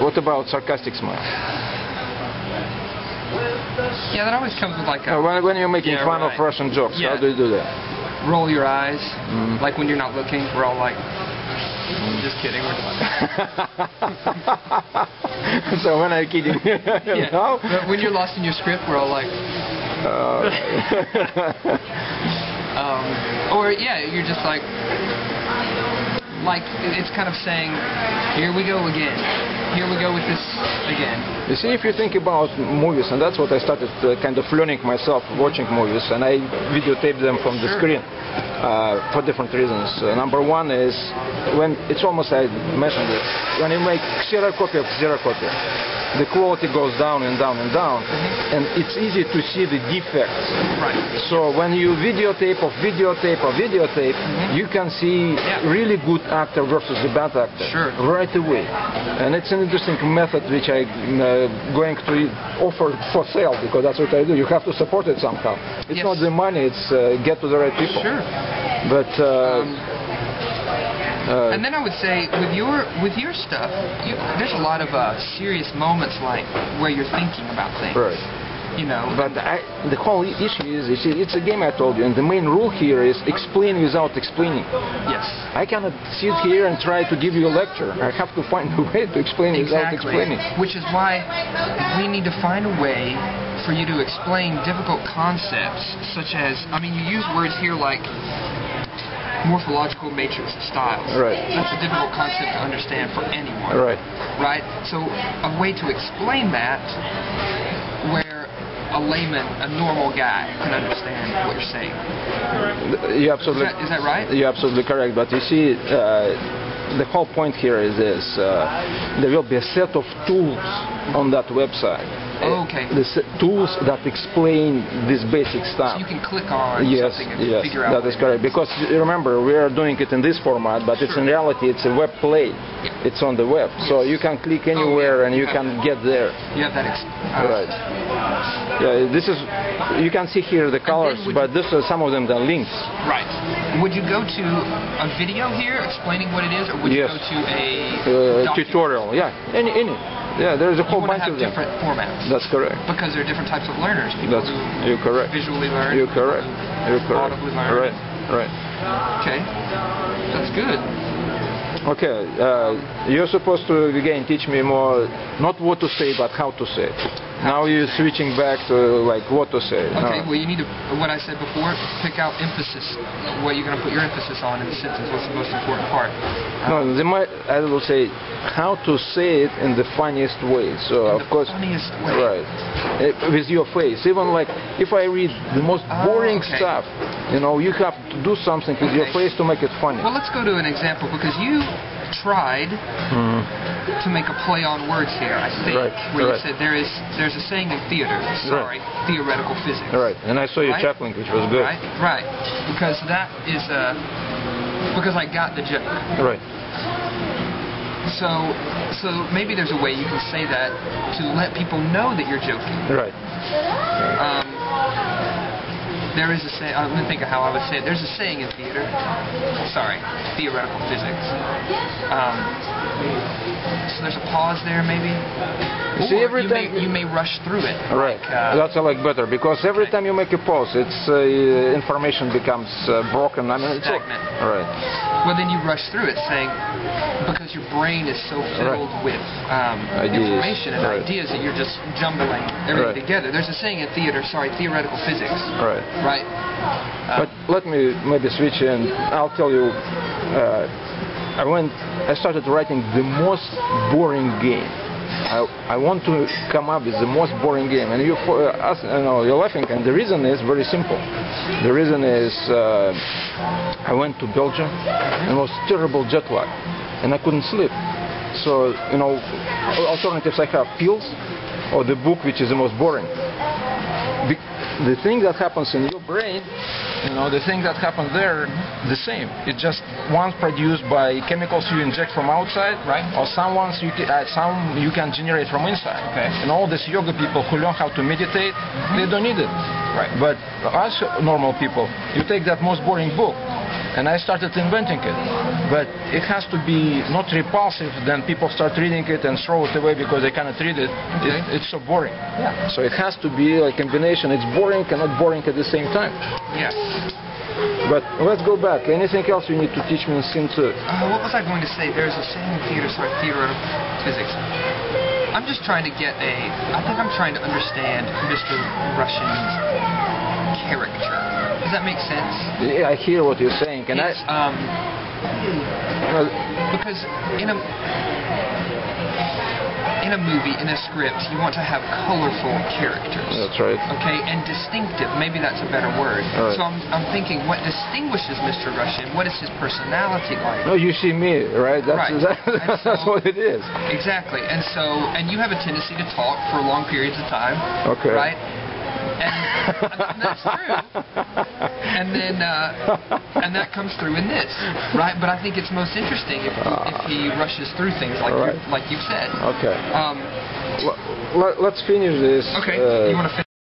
What about sarcastic smile? Yeah, that always comes with like a... When you're making fun of Russian jokes, how do you do that? Roll your eyes. Like when you're not looking, we're all like... Just kidding, we're not. So when I'm kidding, yeah. No? But when you're lost in your script, we're all like... or yeah, you're just like it's kind of saying, here we go again. Here we go with this again. You see, if you think about movies, and that's what I started kind of learning myself, watching movies, and I videotape them from the screen for different reasons. Number one is, when it's almost, I mentioned it, when you make xerocopy of xerocopy, the quality goes down and down and down, and it's easy to see the defects. Right. So when you videotape of videotape of videotape, you can see really good actor versus the bad actor right away. And it's an interesting method which I'm going to offer for sale, because that's what I do. You have to support it somehow. It's not the money, it's get to the right people. Sure. But and then I would say, with your stuff, there's a lot of serious moments like where you're thinking about things. Right. You know. But the whole issue is, you see, it's a game, I told you, and the main rule here is explain without explaining. Yes. I cannot sit here and try to give you a lecture. I have to find a way to explain without explaining. Which is why we need to find a way for you to explain difficult concepts, such as, I mean, you use words here like morphological matrix of styles. Right. That's a difficult concept to understand for anyone. Right. Right? So a way to explain that where a layman, a normal guy, can understand what you're saying. You're absolutely, is that right? You're absolutely correct. But you see, the whole point here is this. There will be a set of tools on that website. Okay. The tools that explain this basic stuff. So you can click on something and figure out. That is correct. Because remember, we are doing it in this format, but it's in reality it's a web play. It's on the web, so you can click anywhere and you can get there. You have that. Right. Yeah. This is. You can see here the colors, but this is some of them the links. Right. Would you go to a video here explaining what it is, or would you go to a tutorial? Yeah. Any. Yeah, there's a whole bunch of them. Different formats. That's correct. Because there are different types of learners. People who you're correct. Visually learn. You're correct. You're correct. Audibly learn. Right. Okay. That's good. Okay. You're supposed to again teach me more, not what to say, but how to say it. Now you're switching back to like what to say. Okay. Well, you need to. What I said before. Pick out emphasis. What you're going to put your emphasis on in the sentence. What's the most important part? I will say how to say it in the funniest way. So of course, funniest way. Right, with your face. Even like if I read the most boring stuff, you know, you have to do something with your face to make it funny. Well, let's go to an example, because you tried to make a play on words here, I think, where you said there's a saying in theater. Theoretical physics. Right, and I saw you chuckling, which was good. Right, because that is because I got the joke. Right. So maybe there's a way you can say that to let people know that you're joking. Right. There is a saying. I'm going to think of how I would say it. There's a saying in theater. Theoretical physics. So there's a pause there, maybe. See, every time you may rush through it. Right. That's like better, because every time you make a pause, it's information becomes broken. I mean, it's stagnant. Right. Well, then you rush through it, saying because your brain is so filled with information and ideas that you're just jumbling everything together. There's a saying in theater. Theoretical physics. Right. Right. But let me maybe switch and I'll tell you. I started writing the most boring game. I want to come up with the most boring game, and you're laughing, and the reason is very simple. The reason is I went to Belgium and it was terrible jet lag, and I couldn't sleep. So alternatives I have pills or the book, which is the most boring. The thing that happens in your brain, the thing that happens there, the same. It's just one's produced by chemicals you inject from outside, or some you can generate from inside. Okay. And all these yoga people who learn how to meditate, they don't need it. Right. But us normal people, you take that most boring book, and I started inventing it. but it has to be not repulsive, then people start reading it and throw it away because they cannot read it. Okay. It's so boring. Yeah. So it has to be a combination. It's boring and not boring at the same time. Yes. But let's go back. Anything else you need to teach me in scene 2? What was I going to say? There's a saying in theater, theater of physics. I'm just trying to I think I'm trying to understand Mr. Russian's character. Does that make sense? Yeah, I hear what you're saying. And because in a movie, in a script, you want to have colorful characters. That's right. Okay, and distinctive. Maybe that's a better word. Right. So I'm thinking, what distinguishes Mr. Russian? What is his personality like? No, you see me, right? That's, right. That's what it is. Exactly. And you have a tendency to talk for long periods of time. Okay. Right? And that's true. And then and that comes through in this, right? But I think it's most interesting if he rushes through things like right. like you've said. Okay. Let's finish this. Okay. You want to finish?